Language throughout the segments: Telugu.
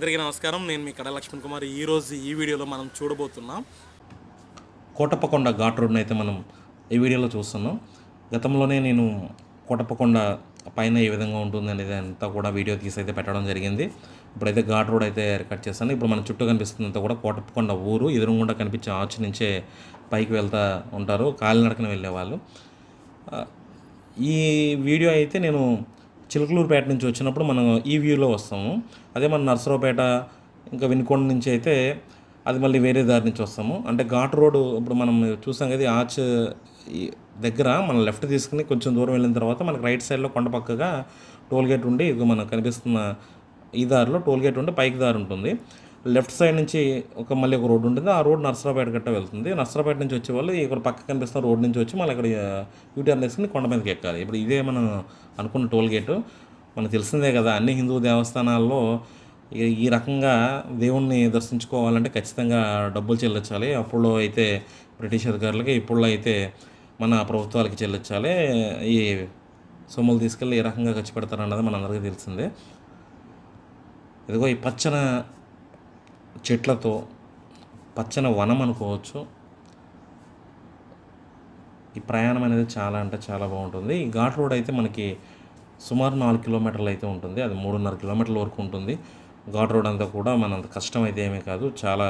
అందరికీ నమస్కారం. నేను మీ కడ లక్ష్మణ్ కుమార్. ఈరోజు ఈ వీడియోలో మనం చూడబోతున్నాం కోటప్పకొండ ఘాట్ రోడ్ని అయితే మనం ఈ వీడియోలో చూస్తున్నాం. గతంలోనే నేను కోటప్పకొండ పైన ఏ విధంగా ఉంటుంది అనేది అంతా కూడా వీడియో తీసి అయితే పెట్టడం జరిగింది. ఇప్పుడైతే ఘాట్ రోడ్ అయితే రికార్డ్ చేస్తాను. ఇప్పుడు మన చుట్టూ కనిపిస్తుందంతా కూడా కోటప్పకొండ ఊరు. ఎదురుగుండా కనిపించే ఆర్చ్ నుంచే పైకి వెళ్తూ ఉంటారు కాలినడకన వెళ్ళేవాళ్ళు. ఈ వీడియో అయితే నేను చిలకలూరుపేట నుంచి వచ్చినప్పుడు మనం ఈ వ్యూలో వస్తాము. అదే మన నర్సరావుపేట ఇంకా వినుకొండ నుంచి అయితే అది మళ్ళీ వేరే దారి నుంచి వస్తాము. అంటే ఘాట్ రోడ్ ఇప్పుడు మనం చూసాం కదా, ఆర్చ్ దగ్గర మనం లెఫ్ట్ తీసుకుని కొంచెం దూరం వెళ్ళిన తర్వాత మనకి రైట్ సైడ్లో కొండ పక్కగా టోల్ గేట్ ఉండి, ఇది మనకు కనిపిస్తున్న ఈ దారిలో టోల్ గేట్ ఉండి పైకి దారి ఉంటుంది. లెఫ్ట్ సైడ్ నుంచి మళ్ళీ ఒక రోడ్డు ఉంటుంది. ఆ రోడ్ నర్సరావుపేట గట్ట వెళ్తుంది. నర్సరావుపేట నుంచి వచ్చే వాళ్ళు ఇక్కడ పక్క కనిపిస్తున్న రోడ్ నుంచి వచ్చి మళ్ళీ ఇక్కడ యూటర్న్ వేసుకుని కొండ మీదకి ఎక్కాలి. ఇప్పుడు ఇదే మనం అనుకున్న టోల్ గేటు. మనకు తెలిసిందే కదా, అన్ని హిందూ దేవస్థానాల్లో ఈ రకంగా దేవుణ్ణి దర్శించుకోవాలంటే ఖచ్చితంగా డబ్బులు చెల్లించాలి. అప్పుడులో అయితే బ్రిటిష్ అధికారులకి, ఇప్పుడులో అయితే మన ప్రభుత్వాలకి చెల్లించాలి. ఈ సొమ్ములు తీసుకెళ్ళి ఏ రకంగా ఖర్చు పెడతారన్నది మనందరికీ తెలిసిందే. ఇదిగో ఈ పచ్చన చెట్లతో పచ్చని వనం అనుకోవచ్చు. ఈ ప్రయాణం అనేది చాలా అంటే చాలా బాగుంటుంది. ఈ ఘాట్ రోడ్ అయితే మనకి సుమారు 4 కిలోమీటర్లు అయితే ఉంటుంది. అది 3.5 కిలోమీటర్ల వరకు ఉంటుంది. ఘాట్ రోడ్ అంతా కూడా మనంత కష్టం అయితే ఏమీ కాదు. చాలా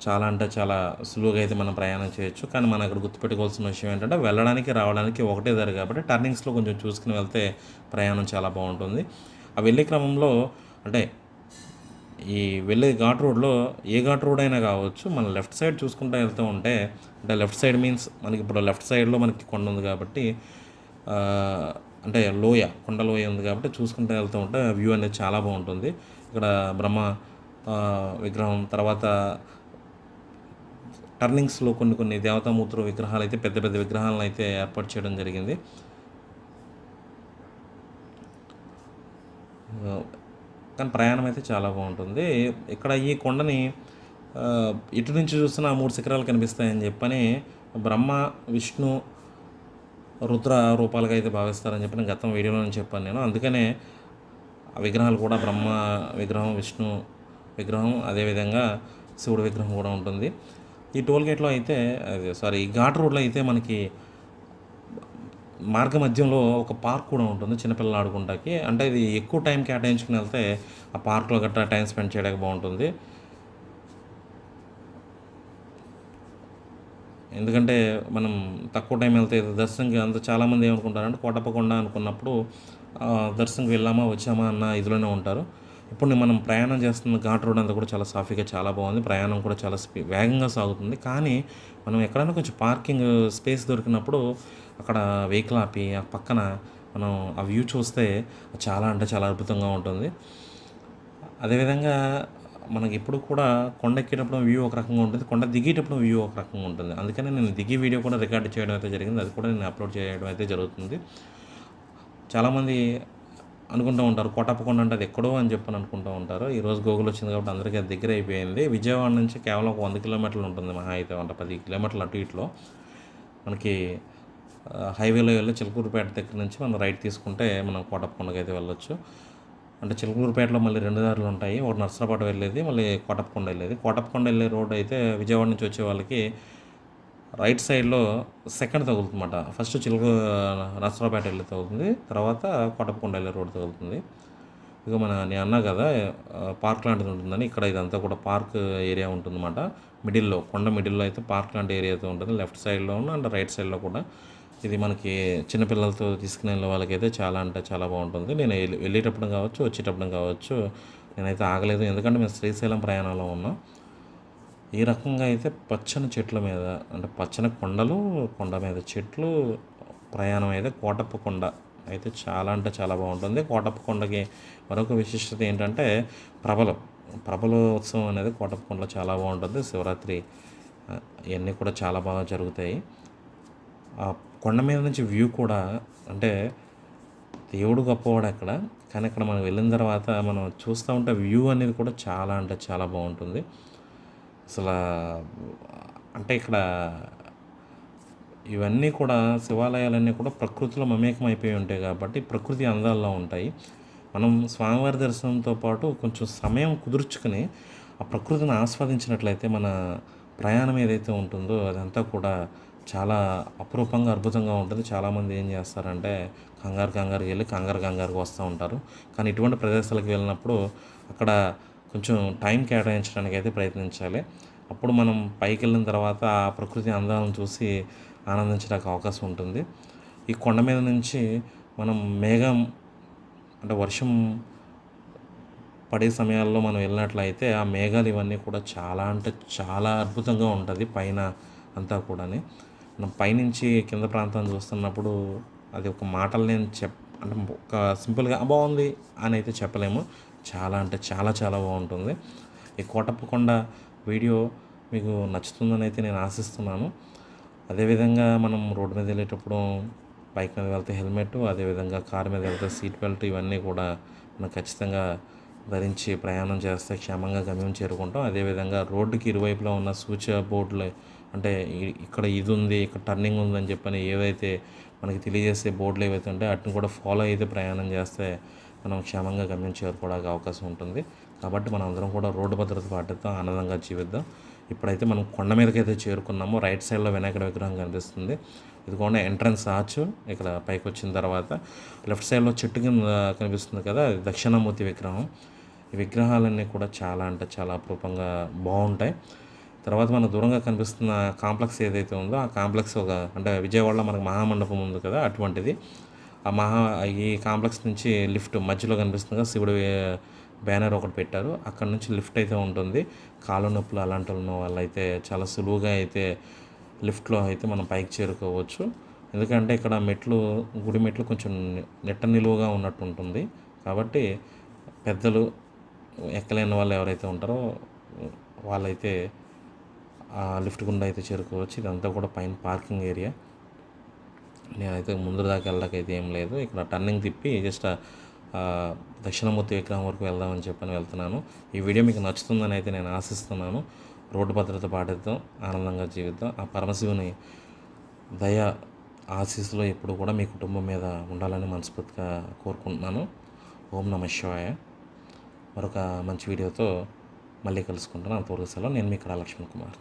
చాలా అంటే చాలా సులువుగా అయితే మనం ప్రయాణం చేయొచ్చు. కానీ మనం అక్కడ గుర్తుపెట్టుకోవాల్సిన విషయం ఏంటంటే, వెళ్ళడానికి రావడానికి ఒకటే దారి కాబట్టి టర్నింగ్స్లో కొంచెం చూసుకుని వెళ్తే ప్రయాణం చాలా బాగుంటుంది. ఆ వెళ్ళే క్రమంలో అంటే ఈ వెళ్ళే ఘాట్ రోడ్లో ఏ ఘాట్ రోడ్ అయినా కావచ్చు, మన లెఫ్ట్ సైడ్ చూసుకుంటూ వెళ్తూ ఉంటే, అంటే లెఫ్ట్ సైడ్ మీన్స్ మనకి ఇప్పుడు లెఫ్ట్ సైడ్లో మనకి కొండ ఉంది కాబట్టి, అంటే లోయ, కొండ లోయ ఉంది కాబట్టి చూసుకుంటూ వెళ్తూ ఉంటే వ్యూ అనేది చాలా బాగుంటుంది. ఇక్కడ బ్రహ్మ విగ్రహం, తర్వాత టర్నింగ్స్లో కొన్ని దేవతామూర్తుల విగ్రహాలు అయితే పెద్ద పెద్ద విగ్రహాలను అయితే ఏర్పాటు చేయడం జరిగింది. కానీ ప్రయాణం అయితే చాలా బాగుంటుంది. ఇక్కడ ఈ కొండని ఇటు నుంచి చూస్తున్న 3 శిఖరాలు కనిపిస్తాయని చెప్పని బ్రహ్మ, విష్ణు, రుద్ర రూపాలుగా అయితే భావిస్తారని చెప్పి నేను గతం వీడియోలో చెప్పాను నేను. అందుకనే ఆ విగ్రహాలు కూడా బ్రహ్మ విగ్రహం, విష్ణు విగ్రహం, అదేవిధంగా శివుడు విగ్రహం కూడా ఉంటుంది. ఈ టోల్ గేట్లో అయితే ఈ ఘాట్ రోడ్లో అయితే మనకి మార్గ మధ్యంలో ఒక పార్క్ కూడా ఉంటుంది చిన్నపిల్లలు ఆడుకుంటాకి. అంటే ఇది ఎక్కువ టైం కేటాయించుకుని వెళ్తే ఆ పార్క్లో గట్రా టైం స్పెండ్ చేయడానికి బాగుంటుంది. ఎందుకంటే మనం తక్కువ టైం వెళ్తే దర్శనంకి అంత చాలామంది ఏమనుకుంటారంటే కోటప్పకొండ అనుకున్నప్పుడు దర్శనంకి వెళ్ళామా వచ్చామా అన్న ఇదిలోనే ఉంటారు. ఇప్పుడు మనం ప్రయాణం చేస్తున్న ఘాట్ రోడ్ అంతా కూడా చాలా సాఫీగా చాలా బాగుంది. ప్రయాణం కూడా చాలా వేగంగా సాగుతుంది. కానీ మనం ఎక్కడైనా కొంచెం పార్కింగ్ స్పేస్ దొరికినప్పుడు అక్కడ వెహికల్ ఆపి ఆ పక్కన మనం ఆ వ్యూ చూస్తే చాలా అంటే చాలా అద్భుతంగా ఉంటుంది. అదేవిధంగా మనకి ఇప్పుడు కూడా కొండ ఎక్కేటప్పుడు వ్యూ ఒక రకంగా ఉంటుంది, కొండ దిగేటప్పుడు వ్యూ ఒక రకంగా ఉంటుంది. అందుకని నేను దిగి వీడియో కూడా రికార్డ్ చేయడం అయితే జరిగింది. అది కూడా నేను అప్లోడ్ చేయడం అయితే జరుగుతుంది. చాలామంది అనుకుంటూ ఉంటారు కోటప్పకొండ అంటే అది ఎక్కడో అని చెప్పని అనుకుంటూ ఉంటారు. ఈరోజు గూగుల్ వచ్చింది కాబట్టి అందరికీ అది దగ్గర అయిపోయింది. విజయవాడ నుంచి కేవలం 100 కిలోమీటర్లు ఉంటుంది, మహా అయితే 10 కిలోమీటర్లు అటు ఇట్లో. మనకి హైవేలో వెళ్ళి చిలకలూరుపేట దగ్గర నుంచి మనం రైట్ తీసుకుంటే మనం కోటప్పకొండకి అయితే వెళ్ళొచ్చు. అంటే చిలకలూరుపేటలో మళ్ళీ 2 దారులు ఉంటాయి. ఒకటి నర్సరావుపేట వెళ్ళేది, మళ్ళీ కోటప్పకొండ వెళ్ళేది. కోటప్పకొండ వెళ్ళే రోడ్ అయితే విజయవాడ నుంచి వచ్చే వాళ్ళకి రైట్ సైడ్లో సెకండ్ తగులుతుందన్నమాట. ఫస్ట్ నర్సరావుపేట వెళ్ళి తగులుతుంది, తర్వాత కోటప్పకొండ వెళ్ళే రోడ్ తగులుతుంది. ఇక నేను అన్నా కదా పార్క్ లాంటిది ఉంటుందని, ఇక్కడ ఇదంతా కూడా పార్క్ ఏరియా ఉంటుందన్నమాట. మిడిల్లో కొండ మిడిల్లో అయితే పార్క్ లాంటి ఏరియాతో ఉంటుంది. లెఫ్ట్ సైడ్లోనూ అండ్ రైట్ సైడ్లో కూడా. ఇది మనకి చిన్నపిల్లలతో తీసుకుని వెళ్ళే వాళ్ళకైతే చాలా అంటే చాలా బాగుంటుంది. నేను వెళ్ళేటప్పుడు కావచ్చు, వచ్చేటప్పుడు కావచ్చు, నేనైతే ఆగలేదు. ఎందుకంటే మేము శ్రీశైలం ప్రయాణంలో ఉన్నాం. ఈ రకంగా అయితే పచ్చని చెట్ల మీద, అంటే పచ్చని కొండలు, కొండ మీద చెట్లు, ప్రయాణం అయితే కోటప్పకొండ అయితే చాలా అంటే చాలా బాగుంటుంది. కోటప్పకొండకి మరొక విశిష్టత ఏంటంటే ప్రభలోత్సవం అనేది కోటప్పకొండలో చాలా బాగుంటుంది. శివరాత్రి ఇవన్నీ కూడా చాలా బాగా జరుగుతాయి. ఆ కొండ మీద నుంచి వ్యూ కూడా, అంటే దేవుడు గొప్పవాడు అక్కడ, కానీ అక్కడ మనం వెళ్ళిన తర్వాత మనం చూస్తూ ఉంటే వ్యూ అనేది కూడా చాలా అంటే చాలా బాగుంటుంది. అసలు అంటే ఇక్కడ ఇవన్నీ కూడా శివాలయాలన్నీ కూడా ప్రకృతిలో మమేకం అయిపోయి ఉంటాయి కాబట్టి ప్రకృతి అందాల్లో ఉంటాయి. మనం స్వామివారి దర్శనంతో పాటు కొంచెం సమయం కుదుర్చుకొని ఆ ప్రకృతిని ఆస్వాదించినట్లయితే మన ప్రయాణం ఏదైతే ఉంటుందో అదంతా కూడా చాలా అపురూపంగా అద్భుతంగా ఉంటుంది. చాలామంది ఏం చేస్తారంటే కంగారుగా వెళ్ళి కంగారుగా వస్తూ ఉంటారు. కానీ ఇటువంటి ప్రదేశాలకు వెళ్ళినప్పుడు అక్కడ కొంచెం టైం కేటాయించడానికి అయితే ప్రయత్నించాలి. అప్పుడు మనం పైకి వెళ్ళిన తర్వాత ఆ ప్రకృతి అందాలను చూసి ఆనందించడానికి అవకాశం ఉంటుంది. ఈ కొండ మీద నుంచి మనం మేఘం అంటే వర్షం పడే సమయాల్లో మనం వెళ్ళినట్లయితే ఆ మేఘాలు ఇవన్నీ కూడా చాలా అంటే చాలా అద్భుతంగా ఉంటుంది పైన అంతా కూడాని. మనం పైనుంచి కింద ప్రాంతాన్ని చూస్తున్నప్పుడు అది ఒక మాటలు నేను అంటే ఒక సింపుల్గా బాగుంది అని అయితే చెప్పలేము. చాలా అంటే చాలా చాలా బాగుంటుంది. ఈ కోటప్పకొండ వీడియో మీకు నచ్చుతుందని అయితే నేను ఆశిస్తున్నాను. అదేవిధంగా మనం రోడ్డు మీద వెళ్ళేటప్పుడు బైక్ మీద వెళ్తే హెల్మెట్, అదేవిధంగా కారు మీద వెళ్తే సీట్ బెల్ట్ ఇవన్నీ కూడా మనం ఖచ్చితంగా ధరించి ప్రయాణం చేస్తే క్షేమంగా గమ్యం చేరుకుంటాం. అదేవిధంగా రోడ్డుకి ఇరువైపులా ఉన్న సూచన బోర్డులు అంటే ఇక్కడ ఇది ఉంది, ఇక్కడ టర్నింగ్ ఉందని చెప్పని ఏవైతే మనకి తెలియజేసే బోర్డులు ఏవైతే ఉంటాయో వాటిని కూడా ఫాలో అయితే ప్రయాణం చేస్తే మనం క్షేమంగా గమ్యం చేరుకోవడానికి అవకాశం ఉంటుంది. కాబట్టి మనం అందరం కూడా రోడ్డు భద్రత పాటిద్దాం, ఆనందంగా జీవిద్దాం. ఇప్పుడైతే మనం కొండ మీదకి అయితే చేరుకున్నాము. రైట్ సైడ్లో వినాయకుడి విగ్రహం కనిపిస్తుంది. ఇదిగోండి ఎంట్రన్స్ ఆర్చ్. ఇక్కడ పైకి వచ్చిన తర్వాత లెఫ్ట్ సైడ్లో చెట్టు కింద కనిపిస్తుంది కదా, అది దక్షిణామూర్తి విగ్రహం. ఈ విగ్రహాలన్నీ కూడా చాలా అంటే చాలా అపురూపంగా బాగుంటాయి. తర్వాత మనకు దూరంగా కనిపిస్తున్న కాంప్లెక్స్ ఏదైతే ఉందో ఆ కాంప్లెక్స్ అంటే విజయవాడలో మనకు మహామండపం ఉంది కదా అటువంటిది. ఈ కాంప్లెక్స్ నుంచి లిఫ్ట్ మధ్యలో కనిపిస్తుంది కదా, శివుడి బ్యానర్ ఒకటి పెట్టారు. అక్కడ నుంచి లిఫ్ట్ అయితే ఉంటుంది. కాళ్ళు నొప్పులు అలాంటి ఉన్న వాళ్ళైతే చాలా సులువుగా అయితే లిఫ్ట్లో అయితే మనం పైకి చేరుకోవచ్చు. ఎందుకంటే ఇక్కడ గుడి మెట్లు కొంచెం నెట్ట నిలువుగా ఉన్నట్టు ఉంటుంది. కాబట్టి పెద్దలు ఎక్కలేని వాళ్ళు ఎవరైతే ఉంటారో వాళ్ళైతే ఆ లిఫ్ట్ గుండా అయితే చేరుకోవచ్చు. ఇదంతా కూడా పైన పార్కింగ్ ఏరియా. నేనైతే ముందు దాకా వెళ్ళడానికైతే ఏం లేదు. ఇక్కడ టర్నింగ్ తిప్పి జస్ట్ దక్షిణామూర్తి విగ్రహం వరకు వెళ్దామని చెప్పని వెళ్తున్నాను. ఈ వీడియో మీకు నచ్చుతుందని అయితే నేను ఆశిస్తున్నాను. రోడ్డు భద్రత పాటిద్దాం, ఆనందంగా జీవిద్దాం. ఆ పరమశివుని దయ ఆశీస్సులో ఎప్పుడు కూడా మీ కుటుంబం మీద ఉండాలని మనస్ఫూర్తిగా కోరుకుంటున్నాను. ఓం నమః శివాయ. మరొక మంచి వీడియోతో మళ్ళీ కలుసుకుంటాను. అంతవరకు సెలవు. నేను మీ కళా లక్ష్మణ్ కుమార్.